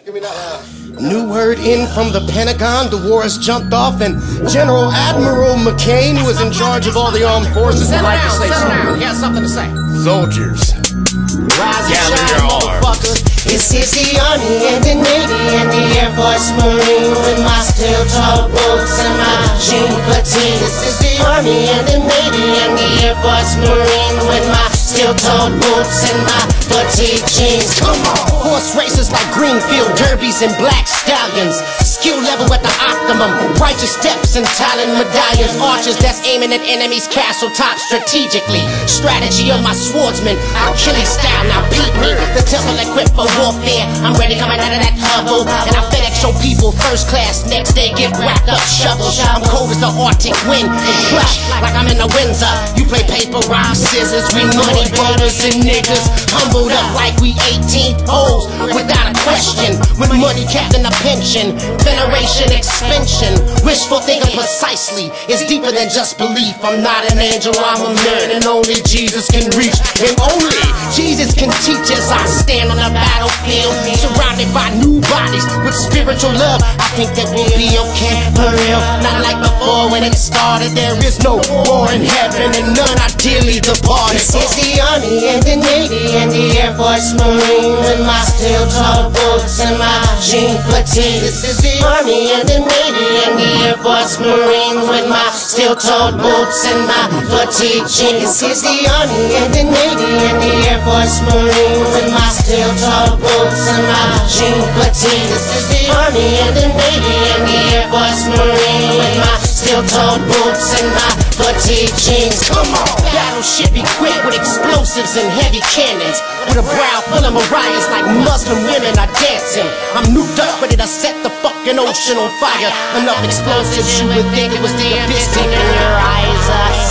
Give me that loud. New word in from the Pentagon, the war has jumped off, and General Admiral McCain, who is in charge of all the armed forces, would like to say something. He has something to say. Soldiers, gather your arms. This is the Army and the Navy and the Air Force Marine with my steel-toed boots and my jean fatigue. This is the Army and the Navy and the Air Force Marine with my steel-toed boots and my fatigue jeans. Come on! Horse races like Greenfield Derbies and Black Stallions. Skill level at the optimum. Righteous steps and talent medallions. Archers that's aiming at enemies' castle top strategically. Strategy of my swordsman, Achilles style. Now beat me, the temple equipped for warfare. I'm ready coming out of that hovel, and I FedEx show people first class. Next day get wrapped up shovels. I'm cold as the Arctic wind and crush like I'm in the Windsor. You play paper, rock, scissors. We money brothers and niggas humbled up like we 18 hoes without a question. With money capped in a pension, veneration, expansion. Wishful thinking precisely is deeper than just belief. I'm not an angel, I'm a man, and only Jesus can reach. And only Jesus can teach as I stand on the battlefield, surrounded by new bodies with spiritual love. I think that we'll be okay for real. Not like before when it started. There is no war in heaven and none ideally departed. This is the Army and the Navy and the Air Force Marine with my steel-toed boots and my jean fatigue. This is the Army and the Navy and the Air Force Marine with my steel-toed boots and my fatigue jeans. This is the Army and the Navy and the Air Force Marine with my steel-toed boots and my jean fatigue. This is the Army and the Navy and the Air Force Marine with my steel-toed boots and my fatigue jeans. Come on! Battleship equipped with explosives and heavy cannons, with a brow full of mariahs like Muslim women are dancing. I'm nuked up, ready to set the fucking ocean on fire. Enough explosives you would think it was the abyss deep in your eyes.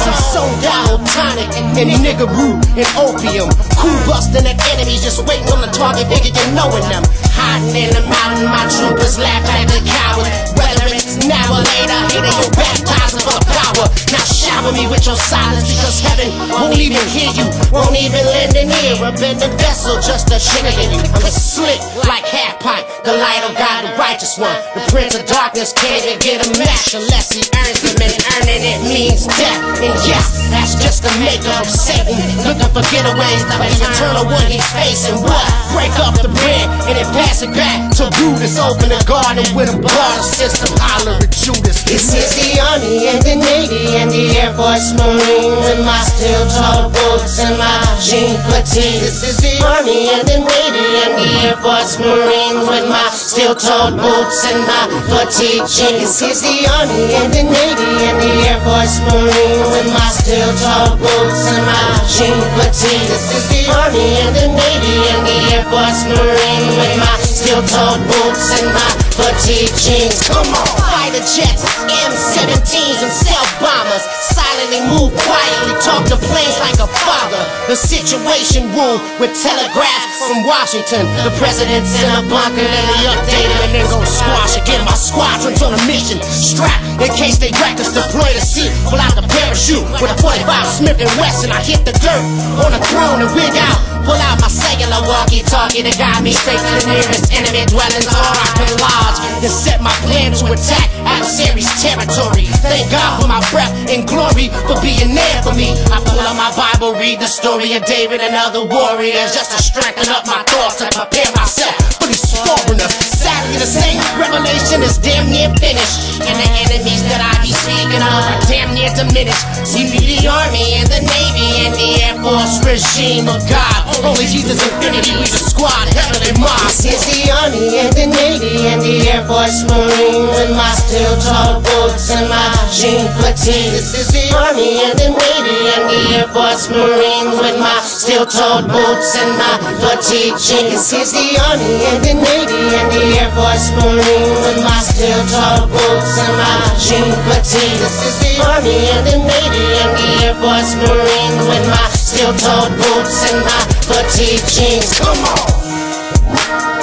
I'm so dial tonic and niggaroo and opium. Cool busting at enemies, just waiting on the target, figure you knowing them. Hiding in the mountain, my troopers laugh at the cowards. Whether it's now or later, here they go baptizing for the power. Now shower me with your silence, because heaven won't even hear you, won't even lend an ear. A bending vessel just to sugar in you. I'm a slick like half pipe, the light of God, the righteous one. The prince of darkness can't even get a match unless he earns them, and earning it means death. And yes, that's just the makeup of Satan, looking for getaways, but the eternal one he's facing. What? Break up the bread and then pass it back to Brutus. Open the garden with a barter system. Holler at Judas. This is the Army and the Navy and the Air Force Marine with my steel-toed boots and my jean fatigue. This is the Army and the Navy and the Air Force Marine with my steel-toed boots and my fatigue jeans. This is the Army and the Navy and the Air Force Marine with my steel-toed boots and my jean fatigue. This is the Army and the Navy and the Air Force Marine with my steel-toed boots and my fatigue jeans. Come on! Fighter jets, M17s and stealth bombers silently move quietly, talk to planes like a father. The situation room with telegraphs from Washington. The president's in a bunker and he updated and then gon' squash it. Get my squadrons on a mission, strapped in case they practice deploy the seat. Pull out the parachute with a 45 Smith & Wesson. I hit the dirt on the throne and wig out. Pull out my cellular walkie-talkie to guide me straight to the nearest enemy dwellings, or I can lodge and set my plan to attack adversaries' territory. Thank God for my breath and glory for being there for me. I pull out my Bible, read the story of David and other warriors, just to strengthen up my thoughts and prepare myself for these foreigners. Sadly, the same revelation is damn near finished, and the enemies that I be speaking of are damn near diminished. See me, the Army and the Navy and the Air Force regime of God. Only Jesus infinity, we the squad, heavenly mob. This is the Army and the Navy and the Air Force Marine with my steel-toed boots and my jean fatigue. This is the Army and the Navy and the Air Force Marine with my steel-toed boots and my fatigue jeans. This is the Army and the Navy and the Air Force Marine with my steel-toed boots and my jean fatigue. This is the Army and the Navy and the Air Force Marine with my steel-toed boots and my fatigue jeans. Come on!